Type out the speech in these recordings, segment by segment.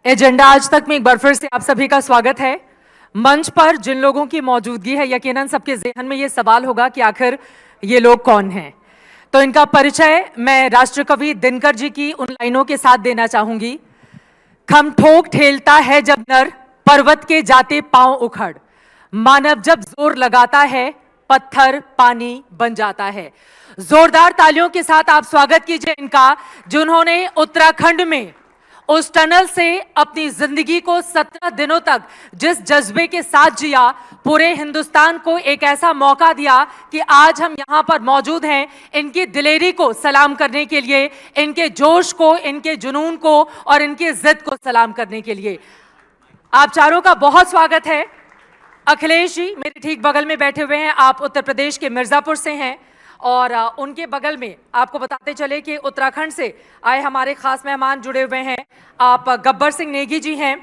Agenda आज तक में एक बार फिर से आप सभी का स्वागत है। मंच पर जिन लोगों की मौजूदगी है, यकीनन सबके ज़हन में ये सवाल होगा कि आखिर ये लोग कौन हैं। तो इनका परिचय मैं राष्ट्रकवि दिनकर जी की उन लाइनों के साथ देना चाहूंगी। खम ठोक ठेलता है जब नर, पर्वत के जाते पांव उखड़, मानव जब जोर लगाता है, पत्थर पानी बन जाता है। जोरदार तालियों के साथ आप स्वागत कीजिए इनका, जिन्होंने उत्तराखंड में उस टनल से अपनी जिंदगी को 17 दिनों तक जिस जज्बे के साथ जिया, पूरे हिंदुस्तान को एक ऐसा मौका दिया कि आज हम यहां पर मौजूद हैं इनकी दिलेरी को सलाम करने के लिए, इनके जोश को, इनके जुनून को और इनकी जिद को सलाम करने के लिए। आप चारों का बहुत स्वागत है। अखिलेश जी मेरे ठीक बगल में बैठे हुए हैं, आप उत्तर प्रदेश के मिर्जापुर से हैं और उनके बगल में आपको बताते चले कि उत्तराखंड से आए हमारे खास मेहमान जुड़े हुए हैं। आप गब्बर सिंह नेगी जी हैं,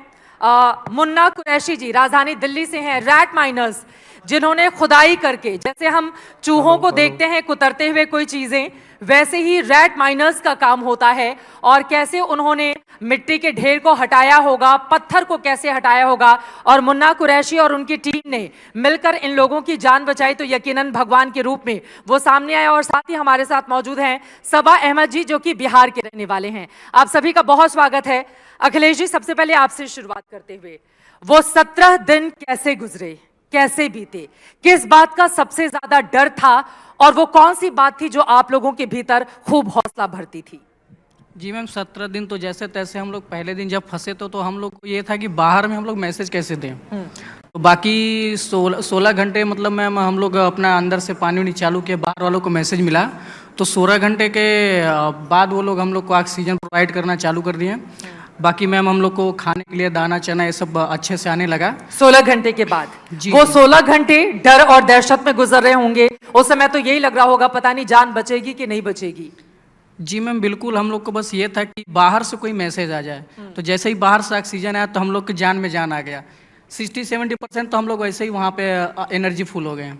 मुन्ना कुरैशी जी राजधानी दिल्ली से हैं, रैट माइनर्स जिन्होंने खुदाई करके, जैसे हम चूहों को देखते हैं कुतरते हुए कोई चीजें, वैसे ही रैट माइनर्स का काम होता है और कैसे उन्होंने मिट्टी के ढेर को हटाया होगा, पत्थर को कैसे हटाया होगा और मुन्ना कुरैशी और उनकी टीम ने मिलकर इन लोगों की जान बचाई। तो यकीनन भगवान के रूप में वो सामने आए। और साथ ही हमारे साथ मौजूद हैं सबा अहमद जी, जो कि बिहार के रहने वाले हैं। आप सभी का बहुत स्वागत है। अखिलेश जी, सबसे पहले आपसे शुरुआत करते हुए, वो 17 दिन कैसे गुजरे, कैसे बीते, किस बात का सबसे ज्यादा डर था और वो कौन सी बात थी जो आप लोगों के भीतर खूब हौसला भरती थी? जी मैम, 17 दिन तो जैसे तैसे हम लोग पहले दिन जब फंसे तो हम लोग को ये था कि बाहर में हम लोग मैसेज कैसे दें। तो बाकी 16 घंटे मतलब मैम हम लोग अपना अंदर से पानी वानी चालू किया, बाहर वालों को मैसेज मिला तो 16 घंटे के बाद वो लोग हम लोग को ऑक्सीजन प्रोवाइड करना चालू कर दिए। बाकी मैम हम लोग को खाने के लिए दाना चना ये सब अच्छे से आने लगा 16 घंटे के बाद। जी, वो जी। 16 घंटे डर और दहशत में गुजर रहे होंगे। उस समय तो यही लग रहा होगा पता नहीं जान बचेगी कि नहीं बचेगी। जी मैम बिल्कुल, हम लोग को बस ये था कि बाहर से कोई मैसेज आ जाए। तो जैसे ही बाहर से ऑक्सीजन आया तो हम लोग की जान में जान आ गया। 60-70% तो हम लोग वैसे ही वहाँ पे एनर्जी फुल हो गए हैं।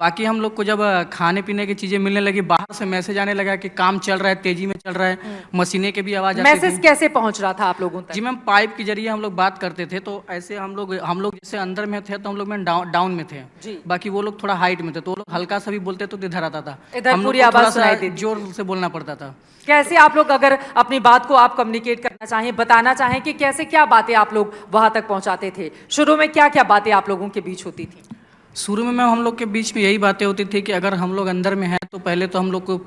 बाकी हम लोग को जब खाने पीने की चीज़ें मिलने लगी, बाहर से मैसेज आने लगा कि काम चल रहा है, तेजी में चल रहा है, मशीनें के भी आवाज़ आती मैसेज थी। कैसे पहुंच रहा था आप लोगों तक? जी मैम, पाइप के जरिए हम लोग बात करते थे। तो ऐसे हम लोग जैसे अंदर में थे तो हम लोग में डाउन में थे जी। बाकी वो लोग थोड़ा हाइट में थे, तो वो लोग हल्का सा भी बोलते तो इधर आता था, इधर हम लोग पूरी को आवाज़ थोड़ा सा सुनाई देती थी। जोर से बोलना पड़ता था। कैसे आप लोग अगर अपनी बात को आप कम्युनिकेट करना चाहें, बताना चाहें कि कैसे क्या बातें आप लोग वहां तक पहुंचाते थे? शुरू में क्या क्या बातें आप लोगों के बीच होती थी? शुरू में मैम हम लोग के बीच में यही बातें होती थी कि अगर हम लोग अंदर में हैं तो पहले तो हम लोग को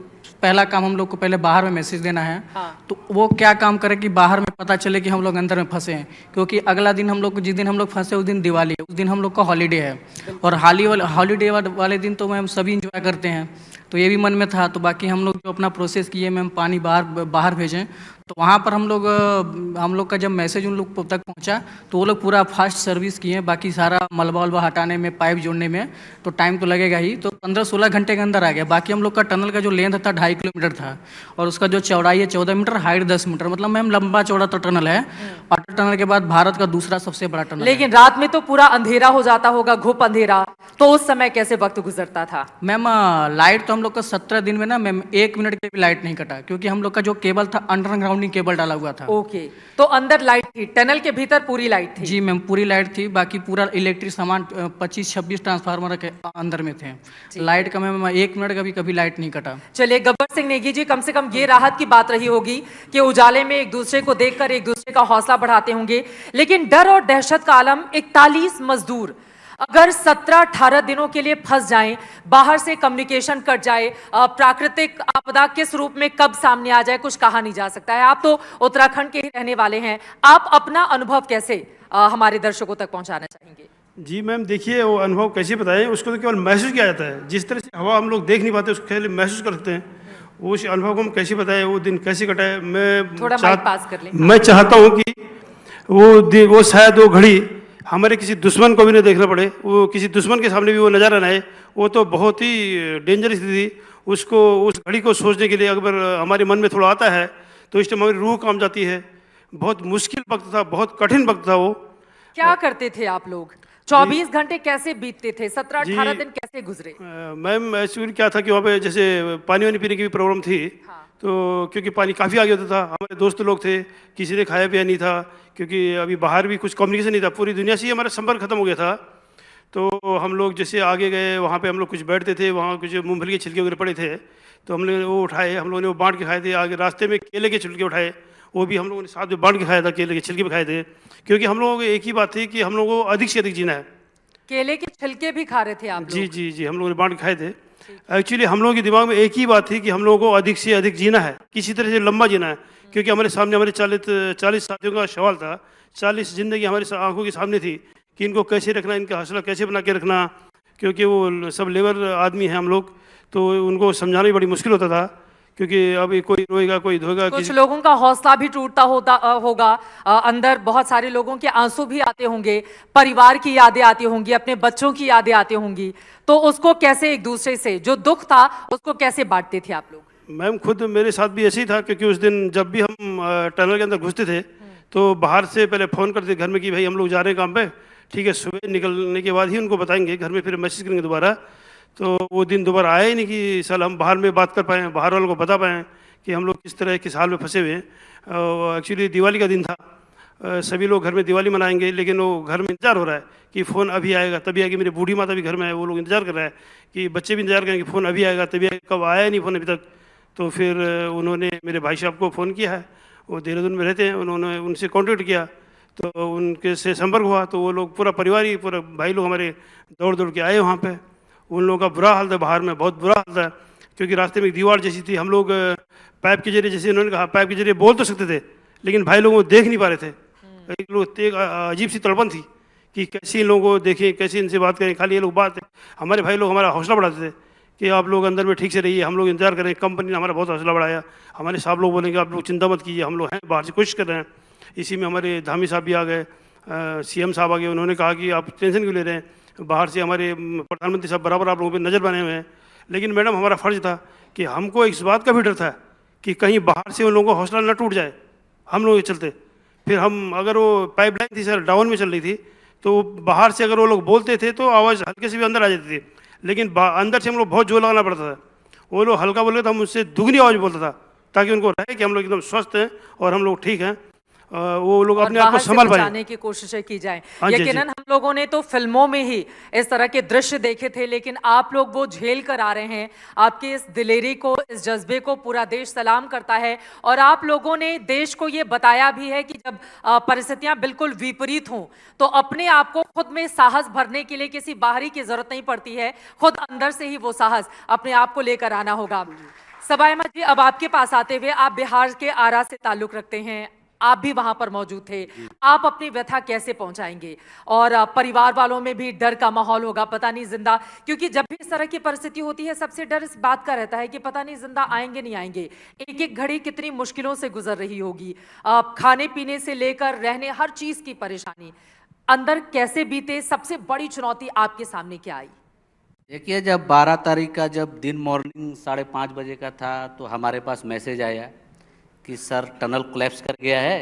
पहला काम हम लोग को पहले बाहर में मैसेज देना है। हाँ। तो वो क्या काम करे कि बाहर में पता चले कि हम लोग अंदर में फंसे हैं, क्योंकि अगला दिन हम लोग को, जिस दिन हम लोग फंसे उस दिन दिवाली है, उस दिन हम लोग का हॉलीडे है। और हॉलीडे वाले दिन तो मैम सभी इंजॉय करते हैं, तो ये भी मन में था। तो बाकी हम लोग जो अपना प्रोसेस किए मैम, पानी बाहर भेजें, तो वहाँ पर हम लोग का जब मैसेज उन लोग तक पहुँचा तो वो लोग पूरा फास्ट सर्विस किए। बाकी सारा मलबा वलबा हटाने में, पाइप जोड़ने में तो टाइम तो लगेगा ही, तो 15-16 घंटे के अंदर आ गया। बाकी हम लोग का टनल का जो लेंथ था 2.5 किलोमीटर था और उसका जो चौड़ाई है 14 मीटर, हाइट 10 मीटर, मतलब मैम लंबा चौड़ा तो टनल है। और टनल के बाद भारत का दूसरा सबसे बड़ा टनल। लेकिन रात में तो पूरा अंधेरा हो जाता होगा, घुप अंधेरा, तो उस समय कैसे वक्त गुजरता था? मैम लाइट तो हम लोग का 17 दिन में ना मैम 1 मिनट के भी लाइट नहीं कटा, क्योंकि हम लोग का जो केबल था अंडरग्राउंडिंग केबल डाला हुआ था। ओके, तो अंदर लाइट थी, टनल के भीतर पूरी लाइट थी? जी मैम, पूरी लाइट थी। बाकी पूरा इलेक्ट्रिक सामान 25-26 ट्रांसफार्मर के अंदर में थे। लाइट का मैम 1 मिनट का भी कभी लाइट नहीं कटा। चलिए गब्बर सिंह नेगी जी, कम से कम ये राहत की बात रही होगी कि उजाले में एक दूसरे को देखकर एक दूसरे का हौसला बढ़ाते होंगे। लेकिन डर और दहशत का आलम, 41 मजदूर अगर 17-18 दिनों के लिए फंस जाएं, बाहर से कम्युनिकेशन कट जाए, प्राकृतिक आपदा किस रूप में कब सामने आ जाए कुछ कहा नहीं जा सकता है। आप तो उत्तराखंड के ही रहने वाले हैं, आप अपना अनुभव कैसे हमारे दर्शकों तक पहुंचाना चाहेंगे? जी मैम, देखिए वो अनुभव कैसे बताएं, उसको तो केवल महसूस किया जाता है। जिस तरह से हवा हम लोग देख नहीं पाते उसको केवल महसूस कर सकते हैं। वो उस अनुभव को हम कैसे बताएं, वो दिन कैसे कटाए। थोड़ा माइक पास कर लें। मैं चाहता हूँ कि वो शायद वो घड़ी हमारे किसी दुश्मन को भी नहीं देखना पड़े, वो किसी दुश्मन के सामने भी वो नज़ारा न आए। वो तो बहुत ही डेंजरस थी। उसको, उस घड़ी को सोचने के लिए अगर हमारे मन में थोड़ा आता है तो इस टाइम हमारी रूह काम जाती है। बहुत मुश्किल वक्त था, बहुत कठिन वक्त था वो। क्या करते थे आप लोग? 24 घंटे कैसे बीतते थे? 17-18 दिन कैसे गुजरे? मैम एक्चुअली क्या था कि वहाँ पे जैसे पानी वानी पीने की भी प्रॉब्लम थी। हाँ। तो क्योंकि पानी काफ़ी आगे होता था, हमारे दोस्त लोग थे, किसी ने खाया पिया नहीं था, क्योंकि अभी बाहर भी कुछ कम्युनिकेशन नहीं था, पूरी दुनिया से ही हमारा संपर्क खत्म हो गया था। तो हम लोग जैसे आगे गए, वहाँ पे हम लोग कुछ बैठते थे, वहाँ कुछ मूंगफली के छिलके वगैरह पड़े थे, तो हम लोग वो उठाए, हम लोगों ने वो बांट के खाए थे। आगे रास्ते में केले के छिलके उठाए, वो भी हम लोगों ने साथ में बांट के खाया था, केले के छिलके भी खाए थे, क्योंकि हम लोगों को एक ही बात थी कि हम लोगों को अधिक से अधिक जीना है। केले के छिलके भी खा रहे थे आप जी लोग? जी जी, हम लोगों ने बांट के खाए थे। एक्चुअली हम लोगों के दिमाग में एक ही बात थी कि हम लोगों को अधिक से अधिक जीना है, किसी तरह से लंबा जीना है, क्योंकि हमारे सामने हमारे 40 साथियों का सवाल था, 40 जिंदगी हमारे आंखों के सामने थी कि इनको कैसे रखना, इनका हौसला कैसे बना के रखना, क्योंकि वो सब लेबर आदमी हैं हम लोग, तो उनको समझाना भी बड़ी मुश्किल होता था, क्योंकि अभी कोई रोएगा कोई धोएगा। कुछ लोगों का हौसला भी टूटता होगा, अंदर बहुत सारे लोगों के आंसू भी आते होंगे, परिवार की यादें आती होंगी, अपने बच्चों की यादें आती होंगी, तो उसको कैसे एक दूसरे से जो दुख था उसको कैसे बांटते थे आप लोग? मैम खुद मेरे साथ भी ऐसे ही था, क्योंकि उस दिन जब भी हम टनल के अंदर घुसते थे तो बाहर से पहले फ़ोन करते घर में कि भाई हम लोग जा रहे हैं काम पे, ठीक है, सुबह निकलने के बाद ही उनको बताएंगे, घर में फिर मैसेज करेंगे दोबारा। तो वो दिन दोबारा आया ही नहीं कि साल हम बाहर में बात कर पाएँ, बाहर वालों को बता पाएँ कि हम लोग किस तरह किस हाल में फंसे हुए हैं। एक्चुअली दिवाली का दिन था, सभी लोग घर में दिवाली मनाएंगे, लेकिन वो घर में इंतजार हो रहा है कि फ़ोन अभी आएगा तभी आएगी। मेरी बूढ़ी माता भी घर में है, वो लोग इंतजार कर रहे हैं कि बच्चे भी इंतजार करेंगे कि फ़ोन अभी आएगा तभी आएगा, कब आया नहीं फ़ोन अभी तक। तो फिर उन्होंने मेरे भाई साहब को फ़ोन किया है, वो देहरादून में रहते हैं, उन्होंने उनसे कॉन्टेक्ट किया, तो उनके से संपर्क हुआ, तो वो लोग पूरा परिवार ही, पूरा भाई लोग हमारे दौड़ दौड़ के आए वहाँ पे। उन लोगों का बुरा हाल था, बाहर में बहुत बुरा हाल था, क्योंकि रास्ते में एक दीवार जैसी थी। हम लोग पाइप के जरिए, जैसे उन्होंने कहा, पाइप के जरिए बोल तो सकते थे, लेकिन भाई लोग वो देख नहीं पा रहे थे। एक लोग एक अजीब सी तड़पन थी कि कैसे इन लोगों को देखें, कैसे इनसे बात करें। खाली ये लोग बात, हमारे भाई लोग हमारा हौसला बढ़ाते थे कि आप लोग अंदर में ठीक से रहिए, हम लोग इंतजार करें। कंपनी ने हमारा बहुत हौसला बढ़ाया, हमारे साहब लोग बोलेंगे आप लोग चिंता मत कीजिए, हम लोग हैं, बाहर से कोशिश कर रहे हैं। इसी में हमारे धामी साहब भी आ गए, सीएम साहब आ गए, उन्होंने कहा कि आप टेंशन क्यों ले रहे हैं, बाहर से हमारे प्रधानमंत्री साहब बराबर आप लोगों पर नज़र बने हुए हैं। लेकिन मैडम हमारा फ़र्ज़ था कि हमको इस बात का भी डर था कि कहीं बाहर से उन लोगों का हौसला न टूट जाए, हम लोग ये चलते। फिर हम, अगर वो पाइपलाइन थी सर डाउन में चल रही थी, तो बाहर से अगर वो लोग बोलते थे तो आवाज़ हल्के से भी अंदर आ जाती थी, लेकिन अंदर से हम लोग बहुत जोर लगाना पड़ता था। वो लोग हल्का बोले तो हम उससे दुगनी आवाज़ में बोलता था, ताकि उनको रहे कि हम लोग एकदम स्वस्थ हैं और हम लोग ठीक हैं। वो लोग अपने आप को संभाल पाए, बचाने की कोशिशें की जाए। हाँ जी, यकीनन हम लोगों ने तो फिल्मों में ही इस तरह के दृश्य देखे थे, लेकिन आप लोग वो झेल कर आ रहे हैं। आपके इस दिलेरी को, इस जज्बे को पूरा देश सलाम करता है, और आप लोगों ने देश को ये बताया भी है कि जब परिस्थितियां बिल्कुल विपरीत हों तो अपने आप को खुद में साहस भरने के लिए किसी बाहरी की जरूरत नहीं पड़ती है, खुद अंदर से ही वो साहस अपने आप को लेकर आना होगा। सबा अहमद जी, अब आपके पास आते हुए, आप बिहार के आरा से ताल्लुक रखते हैं, आप भी वहां पर मौजूद थे, आप अपनी व्यथा कैसे पहुंचाएंगे? और परिवार वालों में भी डर का माहौल होगा, पता नहीं जिंदा, क्योंकि जब भी इस तरह की परिस्थिति होती है सबसे डर इस बात का रहता है कि पता नहीं जिंदा आएंगे नहीं आएंगे। एक एक घड़ी कितनी मुश्किलों से गुजर रही होगी, खाने पीने से लेकर रहने, हर चीज की परेशानी अंदर कैसे बीते? सबसे बड़ी चुनौती आपके सामने क्या आई? देखिए, जब 12 तारीख का जब दिन मॉर्निंग 5:30 बजे का था, तो हमारे पास मैसेज आया कि सर टनल कोलैप्स कर गया है।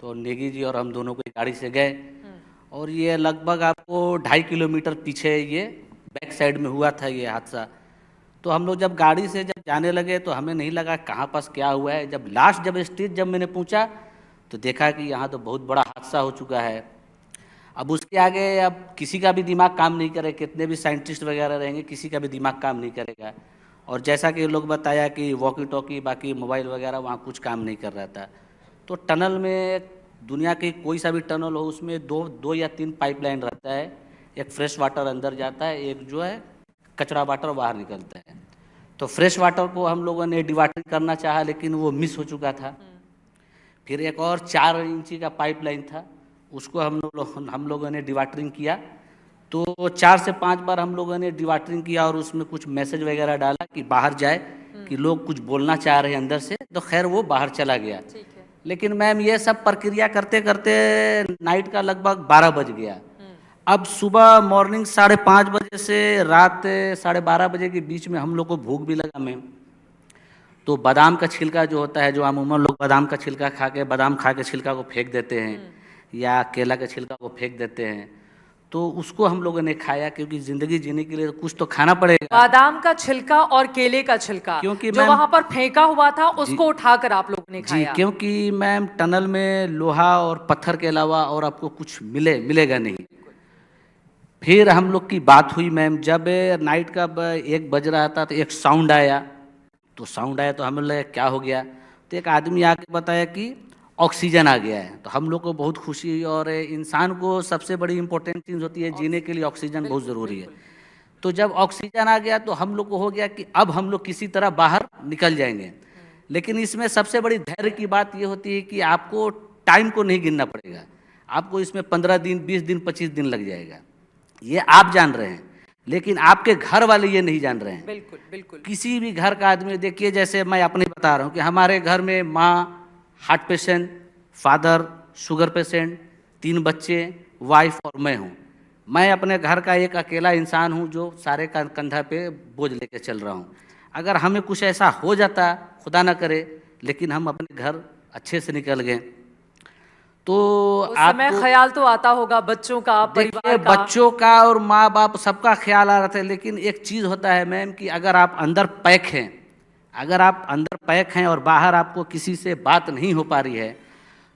तो नेगी जी और हम दोनों को गाड़ी से गए, और ये लगभग आपको 2.5 किलोमीटर पीछे ये बैक साइड में हुआ था ये हादसा। तो हम लोग जब गाड़ी से जब जाने लगे तो हमें नहीं लगा कहाँ पास क्या हुआ है। जब लास्ट जब स्टेज जब मैंने पूछा तो देखा कि यहाँ तो बहुत बड़ा हादसा हो चुका है। अब उसके आगे अब किसी का भी दिमाग काम नहीं करे, कितने भी साइंटिस्ट वगैरह रहेंगे, किसी का भी दिमाग काम नहीं करेगा। और जैसा कि लोग बताया कि वॉकी टॉकी बाकी मोबाइल वगैरह वहाँ कुछ काम नहीं कर रहा था। तो टनल में, दुनिया की कोई सा भी टनल हो, उसमें दो या 3 पाइपलाइन रहता है। एक फ्रेश वाटर अंदर जाता है, एक जो है कचरा वाटर बाहर निकलता है। तो फ्रेश वाटर को हम लोगों ने डिवाटरिंग करना चाहा, लेकिन वो मिस हो चुका था। फिर एक और 4 इंची का पाइपलाइन था, उसको हम लोगों ने डिवाटरिंग किया। तो 4 से 5 बार हम लोगों ने डिवाटरिंग किया, और उसमें कुछ मैसेज वगैरह डाला कि बाहर जाए, कि लोग कुछ बोलना चाह रहे हैं अंदर से। तो खैर वो बाहर चला गया। लेकिन मैम ये सब प्रक्रिया करते करते नाइट का लगभग 12 बज गया। अब सुबह मॉर्निंग 5:30 बजे से रात 12:30 बजे के बीच में हम लोग को भूख भी लगा मैम। तो बादाम का छिलका जो होता है, जो अमूमन लोग बादाम का छिलका बादाम खा के छिलका को फेंक देते हैं, या केला के छिलका को फेंक देते हैं। तो उसको हम लोगों ने खाया, क्योंकि ज़िंदगी जीने के लिए कुछ तो खाना पड़ेगा। बादाम का छिलका और केले का छिलका क्योंकि जो मैम- वहां पर फेंका हुआ था उसको उठाकर आप लोगों ने जी, खाया। क्योंकि मैम टनल में लोहा और पत्थर के अलावा और आपको कुछ मिलेगा नहीं। फिर हम लोग की बात हुई मैम, जब नाइट का 1 बज रहा था तो एक साउंड आया, तो हमें लगा क्या हो गया, तो एक आदमी आके बताया कि ऑक्सीजन आ गया है। तो हम लोग को बहुत खुशी हुई, और इंसान को सबसे बड़ी इंपॉर्टेंट चीज़ होती है जीने के लिए ऑक्सीजन बहुत ज़रूरी है। तो जब ऑक्सीजन आ गया तो हम लोग को हो गया कि अब हम लोग किसी तरह बाहर निकल जाएंगे। लेकिन इसमें सबसे बड़ी धैर्य की बात ये होती है कि आपको टाइम को नहीं गिनना पड़ेगा, आपको इसमें 15 दिन, 20 दिन, 25 दिन लग जाएगा, ये आप जान रहे हैं, लेकिन आपके घर वाले ये नहीं जान रहे हैं। बिल्कुल बिल्कुल। किसी भी घर का आदमी देखिए, जैसे मैं अपने बता रहा हूँ कि हमारे घर में माँ heart patient, father sugar patient, 3 बच्चे, वाइफ और मैं हूँ। मैं अपने घर का एक अकेला इंसान हूँ जो सारे का कंधा पे बोझ लेके चल रहा हूँ। अगर हमें कुछ ऐसा हो जाता, खुदा ना करे, लेकिन हम अपने घर अच्छे से निकल गए, तो उस समय आपको ख्याल तो आता होगा बच्चों का, देखिए परिवार का। बच्चों का और माँ बाप सबका ख्याल आ रहा था। लेकिन एक चीज़ होता है मैम कि अगर आप अंदर पैक हैं और बाहर आपको किसी से बात नहीं हो पा रही है,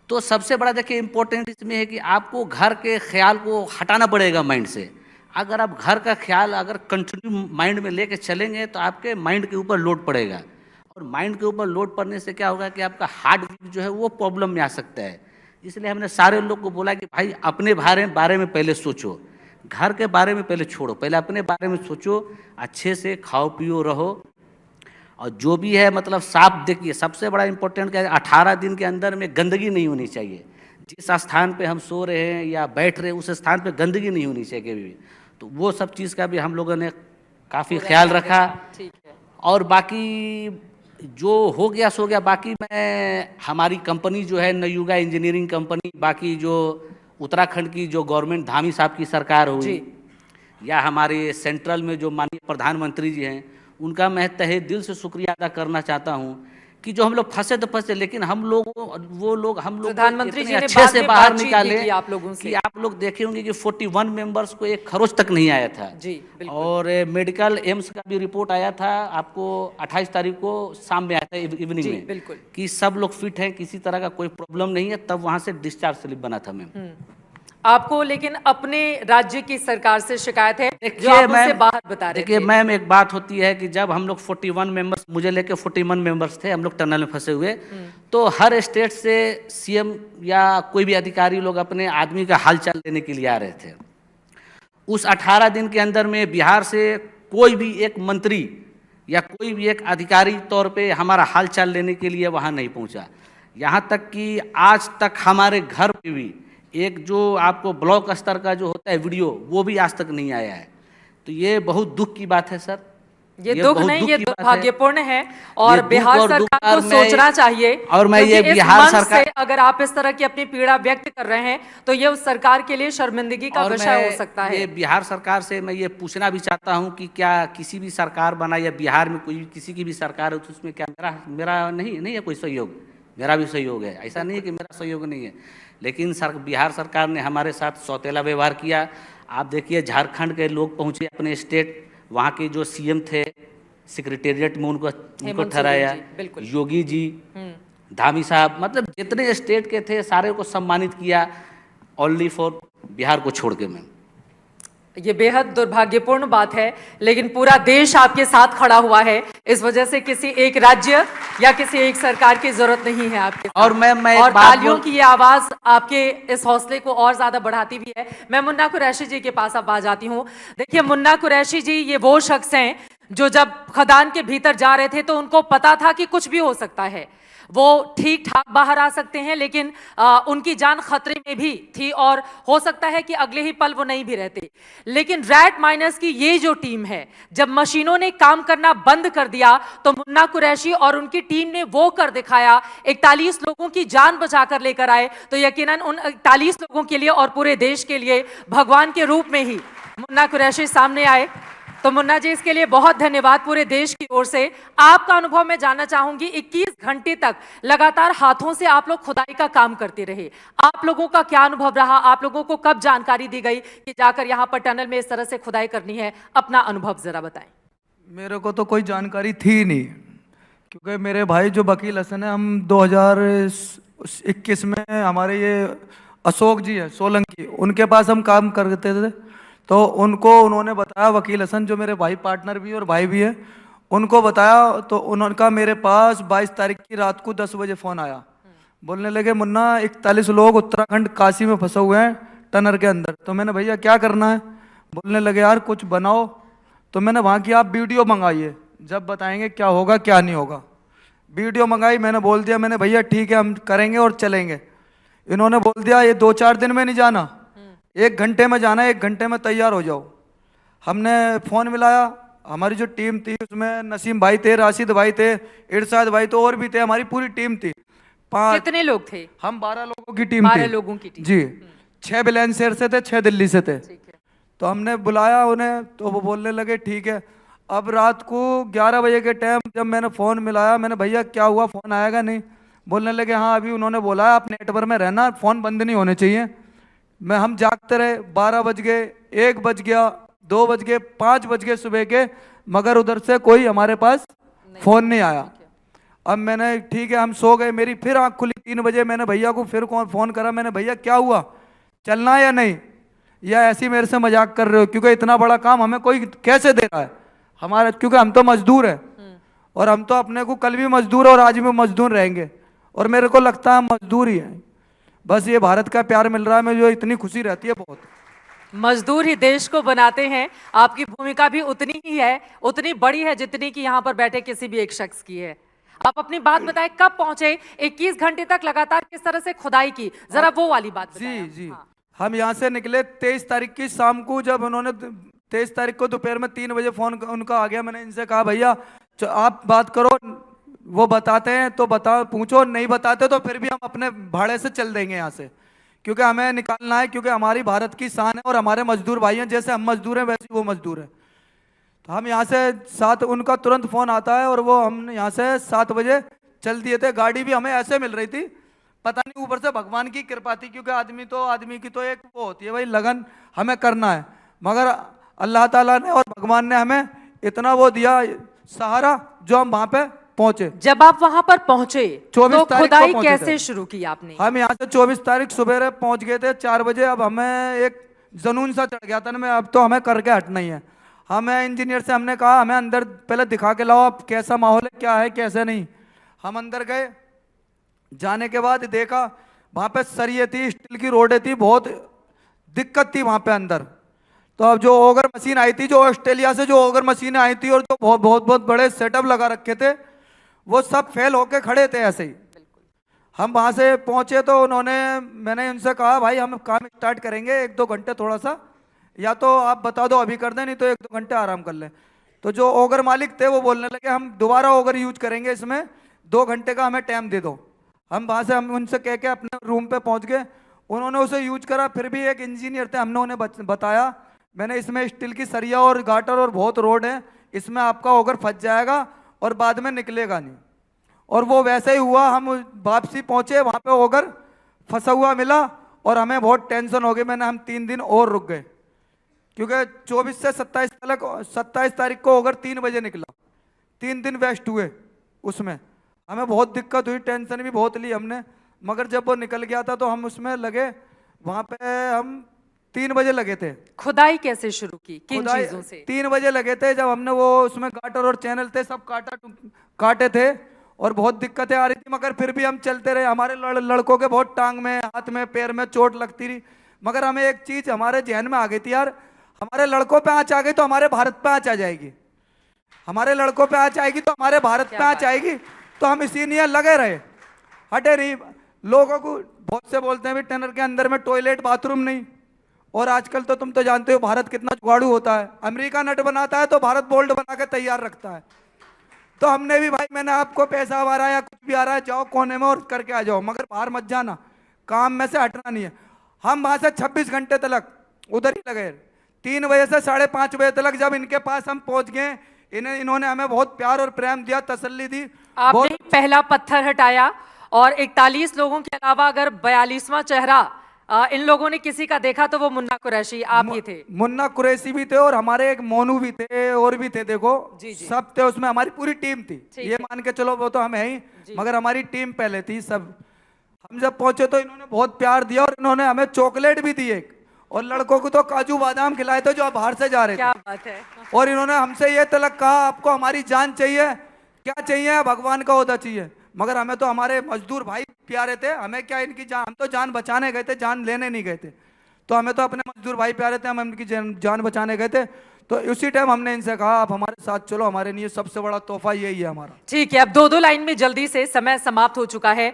तो सबसे बड़ा देखिए इम्पोर्टेंट इसमें है कि आपको घर के ख्याल को हटाना पड़ेगा माइंड से। अगर आप घर का ख्याल अगर कंटिन्यू माइंड में लेके चलेंगे तो आपके माइंड के ऊपर लोड पड़ेगा, और माइंड के ऊपर लोड पड़ने से क्या होगा कि आपका हार्ट बीट जो है वो प्रॉब्लम में आ सकता है। इसलिए हमने सारे लोग को बोला कि भाई अपने बारे में पहले सोचो, घर के बारे में पहले छोड़ो, पहले अपने बारे में सोचो, अच्छे से खाओ पियो रहो, और जो भी है मतलब साफ देखिए। सबसे बड़ा इम्पोर्टेंट क्या है, 18 दिन के अंदर में गंदगी नहीं होनी चाहिए। जिस स्थान पे हम सो रहे हैं या बैठ रहे हैं उस स्थान पे गंदगी नहीं होनी चाहिए कभी भी। तो वो सब चीज़ का भी हम लोगों ने काफ़ी ख्याल रखा। ठीक है। और बाकी जो हो गया सो गया। बाकी मैं हमारी कंपनी जो है नवयुगा इंजीनियरिंग कंपनी, बाकी जो उत्तराखंड की जो गवर्नमेंट धामी साहब की सरकार हुई, या हमारे सेंट्रल में जो माननीय प्रधानमंत्री जी हैं, उनका मैं तहे दिल से शुक्रिया अदा करना चाहता हूं कि जो हम लोग फंसे तो फंसे, लेकिन हम लोग प्रधानमंत्री जी ने अच्छे से बाद में बाहर बातचीत भी निकाले की आप लोगों से। कि आप लोग देखे होंगे कि 41 मेंबर्स को 1 खरोच तक नहीं आया था। जी बिल्कुल। और मेडिकल एम्स का भी रिपोर्ट आया था आपको 28 तारीख को शाम में आया था इवनिंग जी, में, बिल्कुल। कि सब लोग फिट हैं, किसी तरह का कोई प्रॉब्लम नहीं है। तब वहां से डिस्चार्ज स्लिप बना था मैम। आपको लेकिन अपने राज्य की सरकार से शिकायत है जो देखिए आप उससे मैम, बाहर बता रहे देखिए थे। मैम एक बात होती है कि जब हम लोग 41 मेंबर्स, मुझे लेके 41 मेंबर्स थे, हम लोग टनल में फंसे हुए, तो हर स्टेट से सीएम या कोई भी अधिकारी लोग अपने आदमी का हालचाल लेने के लिए आ रहे थे। उस 18 दिन के अंदर में बिहार से कोई भी एक मंत्री या कोई भी एक अधिकारी तौर पे हमारा हालचाल लेने के लिए वहाँ नहीं पहुँचा। यहाँ तक कि आज तक हमारे घर पे भी एक जो आपको ब्लॉक स्तर का जो होता है वीडियो, वो भी आज तक नहीं आया है। तो ये बहुत दुख की बात है सर, ये दुख बहुत नहीं, ये की बात है। दुर्भाग्यपूर्ण है और ये दुख बिहार और दुख सरकार को और मैं- सोचना चाहिए। और मैं ये क्योंकि इस बिहार मंच सरकार- से अगर आप इस तरह की अपनी पीड़ा व्यक्त कर रहे हैं तो ये उस सरकार के लिए शर्मिंदगी का और विषय मैं हो सकता है। ये बिहार सरकार से मैं ये पूछना भी चाहता हूँ कि क्या किसी भी सरकार बना या बिहार में कोई किसी की भी सरकार हो तो उसमें क्या मेरा नहीं है कोई सहयोग? मेरा भी सहयोग है, ऐसा नहीं है कि मेरा सहयोग नहीं है। लेकिन बिहार सरकार ने हमारे साथ सौतेला व्यवहार किया। आप देखिए झारखंड के लोग पहुँचे अपने स्टेट, वहाँ के जो सीएम थे सेक्रेटेरिएट में उनको हेमंत ठहराया, सोरेन जी, बिल्कुल। योगी जी, धामी साहब, मतलब जितने स्टेट के थे सारे को सम्मानित किया, ओनली फॉर बिहार को छोड़ के। मैं ये बेहद दुर्भाग्यपूर्ण बात है, लेकिन पूरा देश आपके साथ खड़ा हुआ है। इस वजह से किसी एक राज्य या किसी एक सरकार की जरूरत नहीं है आपके साथ। और मैं एक और बात तालियों की ये आवाज आपके इस हौसले को और ज्यादा बढ़ाती भी है। मैं मुन्ना कुरैशी जी के पास अब आ जाती हूँ। देखिए मुन्ना कुरैशी जी ये वो शख्स हैं जो जब खदान के भीतर जा रहे थे तो उनको पता था कि कुछ भी हो सकता है, वो ठीक ठाक बाहर आ सकते हैं, लेकिन उनकी जान खतरे में भी थी और हो सकता है कि अगले ही पल वो नहीं भी रहते। लेकिन रैट माइनर्स की ये जो टीम है, जब मशीनों ने काम करना बंद कर दिया तो मुन्ना कुरैशी और उनकी टीम ने वो कर दिखाया। 41 लोगों की जान बचाकर लेकर आए, तो यकीनन उन 41 लोगों के लिए और पूरे देश के लिए भगवान के रूप में ही मुन्ना कुरैशी सामने आए। तो मुन्ना जी, इसके लिए बहुत धन्यवाद पूरे देश की ओर से। आपका अनुभव मैं जानना चाहूंगी, 21 घंटे तक लगातार हाथों से आप लोग खुदाई का काम करते रहे, आप लोगों का क्या अनुभव रहा? आप लोगों को कब जानकारी दी गई कि जाकर यहाँ पर टनल में इस तरह से खुदाई करनी है? अपना अनुभव जरा बताएं। मेरे को तो कोई जानकारी थी नहीं, क्योंकि मेरे भाई जो वकील हसन है, हम 2021 में हमारे ये अशोक जी है सोलंकी, उनके पास हम काम करते थे। तो उन्होंने बताया, वकील हसन जो मेरे भाई पार्टनर भी है और भाई भी है, उनको बताया। तो उनका मेरे पास 22 तारीख की रात को 10 बजे फ़ोन आया। बोलने लगे, मुन्ना 41 लोग उत्तराखंड काशी में फंसे हुए हैं टनल के अंदर। तो मैंने, भैया क्या करना है? बोलने लगे, यार कुछ बनाओ। तो मैंने वहाँ की आप वीडियो मंगाइए, जब बताएंगे क्या होगा क्या नहीं होगा। वीडियो मंगाई, मैंने बोल दिया, मैंने भैया ठीक है हम करेंगे और चलेंगे। इन्होंने बोल दिया ये 2-4 दिन में नहीं जाना, 1 घंटे में जाना है, 1 घंटे में तैयार हो जाओ। हमने फ़ोन मिलाया, हमारी जो टीम थी उसमें नसीम भाई थे, राशिद भाई थे, इरशाद भाई तो और भी थे, हमारी पूरी टीम थी। 5 कितने लोग थे? हम 12 लोगों की टीम थी। 12 लोगों की टीम जी। 6 बुलंदशहर से थे, 6 दिल्ली से थे। ठीक है। तो हमने बुलाया उन्हें, तो वो बोलने लगे ठीक है। अब रात को 11 बजे के टाइम जब मैंने फ़ोन मिलाया, मैंने भैया क्या हुआ, फ़ोन आएगा नहीं? बोलने लगे हाँ अभी उन्होंने बोला है आप नेटवर्क में रहना, फ़ोन बंद नहीं होने चाहिए। हम जागते रहे, 12 बज गए, 1 बज गया, 2 बज गए, 5 बज गए सुबह के, मगर उधर से कोई हमारे पास फ़ोन नहीं आया। अब मैंने ठीक है हम सो गए, मेरी फिर आँख खुली 3 बजे, मैंने भैया को फिर फ़ोन करा, मैंने भैया क्या हुआ, चलना है या नहीं, या ऐसे ही मेरे से मजाक कर रहे हो? क्योंकि इतना बड़ा काम हमें कोई कैसे दे रहा है हमारा, क्योंकि हम तो मजदूर हैं और हम तो अपने को कल भी मजदूर और आज भी मजदूर रहेंगे, और मेरे को लगता है हम मजदूर ही हैं। बस ये भारत का प्यार मिल रहा है मुझे, इतनी खुशी रहती है बहुत। मजदूर ही देश को बनाते हैं। आपकी भूमिका भी उतनी ही है, उतनी बड़ी है जितनी कि यहाँ पर बैठे किसी भी एक शख्स की है। आप अपनी बात बताएं, कब पहुंचे? 21 घंटे तक लगातार किस तरह से खुदाई की, जरा वो वाली बात बताएं। जी जी। हम यहाँ से निकले 23 तारीख की शाम को, जब उन्होंने 23 तारीख को दोपहर में 3 बजे फ़ोन उनका आ गया। मैंने इनसे कहा भैया आप बात करो, वो बताते हैं तो बताओ, पूछो, नहीं बताते तो फिर भी हम अपने भाड़े से चल देंगे यहाँ से, क्योंकि हमें निकालना है, क्योंकि हमारी भारत की शान है और हमारे मजदूर भाई हैं, जैसे हम मजदूर हैं वैसे वो मजदूर हैं। तो हम यहाँ से 7, उनका तुरंत फ़ोन आता है और वो हम यहाँ से 7 बजे चल दिए थे। गाड़ी भी हमें ऐसे मिल रही थी, पता नहीं ऊपर से भगवान की कृपा थी, क्योंकि आदमी की तो एक वो होती है भाई लगन, हमें करना है, मगर अल्लाह ताला ने और भगवान ने हमें इतना वो दिया सहारा, जो हम वहाँ पे पहुंचे। जब आप वहां पर पहुंचे 24 तो तारीख को खुदाई पहुंचे कैसे थे। शुरू की आपने? हम यहाँ से 24 तारीख सुबह पहुंच गए थे 4 बजे। अब हमें एक जुनून सा चढ़ गया था ना, मैं अब तो हमें करके हटना ही है। हमें इंजीनियर से हमने कहा हमें अंदर पहले दिखा के लाओ, अब कैसा माहौल है, क्या है कैसे नहीं। हम अंदर गए, जाने के बाद देखा वहाँ पे सरिये थी, स्टील की रोडें थी, बहुत दिक्कत थी वहाँ पे अंदर। तो अब जो ओगर मशीन आई थी, जो ऑस्ट्रेलिया से जो ओगर मशीनें आई थी और जो बहुत बड़े सेटअप लगा रखे थे, वो सब फेल होके खड़े थे ऐसे ही। हम वहाँ से पहुँचे तो मैंने उनसे कहा भाई हम काम स्टार्ट करेंगे 1-2 घंटे थोड़ा सा, या तो आप बता दो अभी कर दें, नहीं तो 1-2 घंटे आराम कर लें। तो जो ओगर मालिक थे वो बोलने लगे हम दोबारा ओगर यूज करेंगे, इसमें 2 घंटे का हमें टाइम दे दो। हम वहाँ से हम उनसे कह के अपने रूम पे पहुँच गए। उन्होंने उसे यूज करा, फिर भी एक इंजीनियर थे, हमने उन्हें बताया मैंने इसमें स्टील की सरिया और गाटर और बहुत रोड है, इसमें आपका ओगर फंस जाएगा और बाद में निकलेगा नहीं। और वो वैसे ही हुआ। हम वापसी पहुँचे, वहाँ पे ओगर फंसा हुआ मिला और हमें बहुत टेंशन हो गई। हम 3 दिन और रुक गए, क्योंकि 24 से 27 तारीख को ओगर 3 बजे निकला। 3 दिन वेस्ट हुए, उसमें हमें बहुत दिक्कत हुई, टेंशन भी बहुत ली हमने। मगर जब वो निकल गया था तो हम उसमें लगे, वहाँ पे हम 3 बजे लगे थे। खुदाई कैसे शुरू की, किन चीजों से? 3 बजे लगे थे, जब हमने वो उसमें गाटर और चैनल थे सब काटे थे और बहुत दिक्कतें आ रही थी, मगर फिर भी हम चलते रहे। हमारे लड़कों के बहुत टांग में, हाथ में, पैर में चोट लगती रही, मगर हमें एक चीज हमारे जहन में आ गई थी, यार हमारे लड़कों पे आँच आ गई तो हमारे भारत पे आँच आ जाएगी, हमारे लड़कों पे आँच आएगी तो हमारे भारत पे आँच आएगी। तो हम इसी लिए लगे रहे, हटे नहीं। लोगों को बहुत से बोलते हैं भी टनल के अंदर में टॉयलेट बाथरूम नहीं, और आजकल तो तुम तो जानते हो भारत कितना जुगाड़ू होता है। अमेरिका नट बनाता है तो भारत बोल्ट बना के तैयार रखता है। तो हमने भी भाई, मैंने आपको पैसा आ रहा है या कुछ भी आ रहा है, जाओ कोने में और करके आ जाओ, मगर बाहर मत जाना, काम में से हटना नहीं है। हम वहाँ से 26 घंटे तक उधर ही लगे। 3 बजे से 5:30 बजे तक जब इनके पास हम पहुंच गए, इन्होंने हमें बहुत प्यार और प्रेम दिया, तसल्ली दी। आपने पहला पत्थर हटाया और 41 लोगों के अलावा अगर 42वां चेहरा इन लोगों ने किसी का देखा तो वो मुन्ना कुरैशी आप ही थे। मुन्ना कुरैशी भी थे और हमारे एक मोनू भी थे और भी थे, देखो जी, जी। सब थे उसमें, हमारी पूरी टीम थी। ठीक ये मान के चलो वो तो हम है ही, मगर हमारी टीम पहले थी सब। हम जब पहुंचे तो इन्होंने बहुत प्यार दिया और इन्होंने हमें चॉकलेट भी दी एक, और लड़कों को तो काजू बादाम खिलाए थे जो बाहर से जा रहे क्या थे। बात है। और इन्होंने हमसे ये तलक कहा, आपको हमारी जान चाहिए, क्या चाहिए, भगवान का ओहदा चाहिए, मगर हमें तो हमारे मजदूर भाई प्यारे थे। हमें क्या इनकी जान, हम तो जान बचाने गए थे, जान लेने नहीं गए थे। तो हमें तो अपने मजदूर भाई प्यारे थे, हम इनकी जान बचाने गए थे। तो उसी टाइम हमने इनसे कहा आप हमारे साथ चलो, हमारे लिए सबसे बड़ा तोहफा यही है हमारा। ठीक है, अब दो लाइन में जल्दी से, समय समाप्त हो चुका है।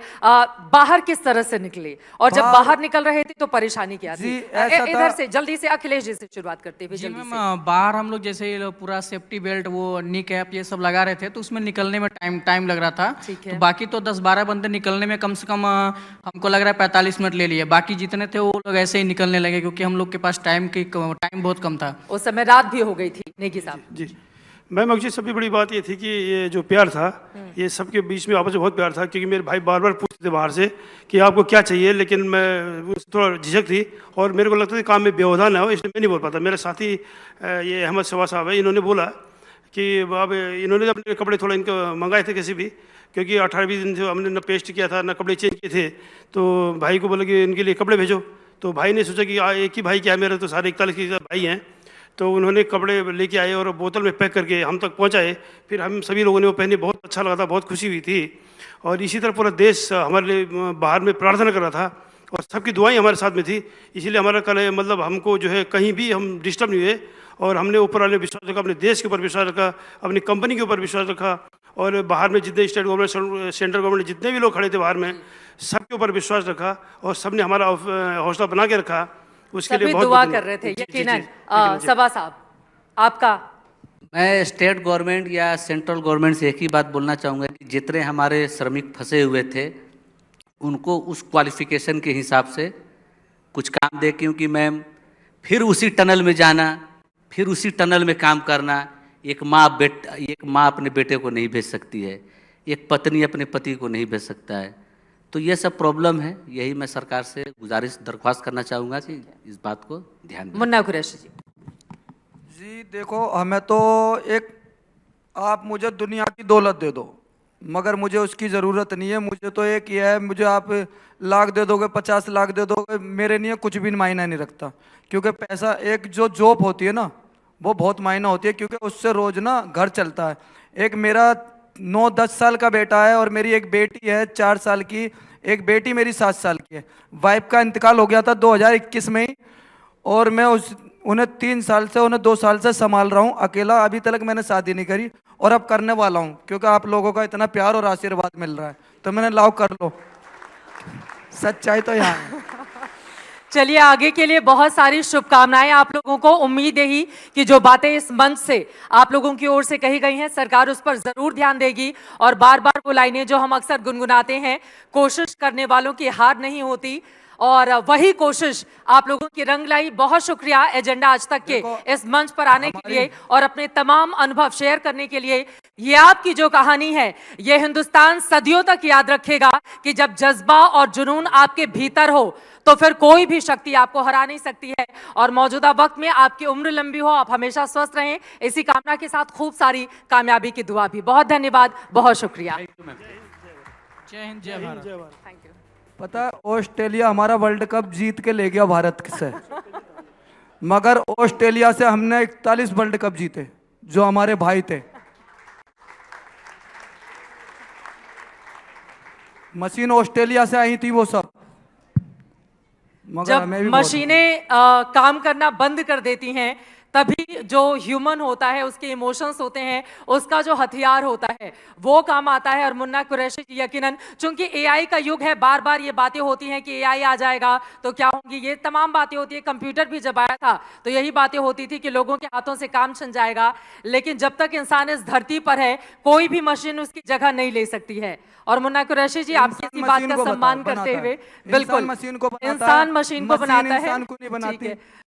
बाहर किस तरह से निकले और जब बाहर निकल रहे थे तो परेशानी क्या थी? जी, ऐसा इधर से जल्दी से अखिलेश जी से शुरुआत करते हुए जी जल्दी मैम, से। बाहर हम लोग जैसे ये लोग पूरा सेफ्टी बेल्ट, वो नी कैप ये सब लगा रहे थे, तो उसमें निकलने में टाइम लग रहा था। ठीक है। तो बाकी तो 10-12 बंदे निकलने में कम से कम हमको लग रहा है 45 मिनट ले लिए। बाकी जितने थे वो लोग ऐसे ही निकलने लगे क्योंकि हम लोग के पास टाइम बहुत कम था। उस समय रात भी हो गई थी। नेगी साहब, जी मैम, एक्चुअली सबसे बड़ी बात ये थी कि ये जो प्यार था, ये सबके बीच में आपस में बहुत प्यार था, क्योंकि मेरे भाई बार बार पूछते थे बाहर से कि आपको क्या चाहिए, लेकिन मैं थोड़ा झिझक थी और मेरे को लगता था काम में व्यवधान है, इसलिए मैं नहीं बोल पाता। मेरा साथी ये अहमद शवा साहब है, इन्होंने बोला कि अब इन्होंने अपने कपड़े थोड़ा इनको मंगाए थे किसी भी, क्योंकि 18-20 दिन से हमने न पेस्ट किया था न कपड़े चेंज किए थे। तो भाई को बोला कि इनके लिए कपड़े भेजो। तो भाई ने सोचा कि एक ही भाई क्या है, मेरे तो सारे 41 भाई हैं। तो उन्होंने कपड़े लेके आए और बोतल में पैक करके हम तक पहुंचाए। फिर हम सभी लोगों ने वो पहने, बहुत अच्छा लगा था, बहुत खुशी हुई थी। और इसी तरह पूरा देश हमारे लिए बाहर में प्रार्थना कर रहा था और सबकी दुआएं हमारे साथ में थी। इसीलिए हमारा कल मतलब हमको जो है कहीं भी हम डिस्टर्ब नहीं हुए और हमने ऊपर वाले विश्वास रखा, अपने देश के ऊपर विश्वास रखा, अपनी कंपनी के ऊपर विश्वास रखा। और बाहर में जितने स्टेट गवर्नमेंट, सेंट्रल गवर्नमेंट, जितने भी लोग खड़े थे बाहर में, सबके ऊपर विश्वास रखा और सबने हमारा हौसला बना के रखा। उसके लिए सभी बहुत दुआ बहुत कर रहे थे जी, जी, जी, यकीनन। यकीनन। सबा साहब, आपका? मैं स्टेट गवर्नमेंट या सेंट्रल गवर्नमेंट से एक ही बात बोलना चाहूँगा कि जितने हमारे श्रमिक फंसे हुए थे उनको उस क्वालिफिकेशन के हिसाब से कुछ काम दे, क्योंकि मैम फिर उसी टनल में जाना, फिर उसी टनल में काम करना, एक माँ अपने बेटे को नहीं भेज सकती है, एक पत्नी अपने पति को नहीं भेज सकता है। तो ये सब प्रॉब्लम है। यही मैं सरकार से गुजारिश दरख्वास्त करना चाहूँगा कि इस बात को ध्यान दें। मुन्ना कुरैशी जी। जी देखो, हमें तो आप मुझे दुनिया की दौलत दे दो, मगर मुझे उसकी ज़रूरत नहीं है। मुझे तो एक ये है, मुझे आप लाख दे दोगे, 50 लाख दे दोगे, मेरे लिए कुछ भी मायना नहीं रखता। क्योंकि पैसा, एक जो जॉब होती है ना, वो बहुत मायना होती है, क्योंकि उससे रोज ना घर चलता है। एक मेरा 9-10 साल का बेटा है और मेरी एक बेटी है 4 साल की, एक बेटी मेरी 7 साल की है। वाइफ का इंतकाल हो गया था 2021 में ही, और मैं उन्हें 3 साल से, उन्हें 2 साल से संभाल रहा हूँ अकेला। अभी तक मैंने शादी नहीं करी और अब करने वाला हूँ, क्योंकि आप लोगों का इतना प्यार और आशीर्वाद मिल रहा है, तो मैंने लाओ कर लो। सच्चाई तो यहाँ है। चलिए, आगे के लिए बहुत सारी शुभकामनाएं आप लोगों को। उम्मीद यही कि जो बातें इस मंच से आप लोगों की ओर से कही गई हैं, सरकार उस पर जरूर ध्यान देगी। और बार बार वो लाइनें जो हम अक्सर गुनगुनाते हैं, कोशिश करने वालों की हार नहीं होती, और वही कोशिश आप लोगों की रंग लाई। बहुत शुक्रिया एजेंडा आज तक के इस मंच पर आने के लिए और अपने तमाम अनुभव शेयर करने के लिए। ये आपकी जो कहानी है, ये हिंदुस्तान सदियों तक याद रखेगा कि जब जज्बा और जुनून आपके भीतर हो तो फिर कोई भी शक्ति आपको हरा नहीं सकती है। और मौजूदा वक्त में आपकी उम्र लंबी हो, आप हमेशा स्वस्थ रहें, इसी कामना के साथ खूब सारी कामयाबी की दुआ भी। बहुत धन्यवाद, बहुत शुक्रिया। जय हिंद, जय भारत। Thank you. पता है, ऑस्ट्रेलिया हमारा वर्ल्ड कप जीत के ले गया भारत से, मगर ऑस्ट्रेलिया से हमने 41 वर्ल्ड कप जीते, जो हमारे भाई थे। मशीन ऑस्ट्रेलिया से आई थी वो सब, मगर जब हमें भी बहुत- मशीनें काम करना बंद कर देती हैं, तभी जो ह्यूमन होता है, उसके इमोशंस होते हैं, उसका जो हथियार होता है वो काम आता है। और मुन्ना कुरैशी जी, यकीनन चूंकि एआई का युग है, बार बार ये बातें होती हैं कि एआई आ जाएगा तो क्या होंगी, ये तमाम बातें होती है। कंप्यूटर भी जब आया था तो यही बातें होती थी कि लोगों के हाथों से काम छिन जाएगा, लेकिन जब तक इंसान इस धरती पर है, कोई भी मशीन उसकी जगह नहीं ले सकती है। और मुन्ना कुरैशी जी, आपकी इसी बात का सम्मान करते हुए, बिल्कुल, मशीन को बनाता है, इंसान मशीन को मशीन बनाता है, इंसान को नहीं बनाती। ठीक है।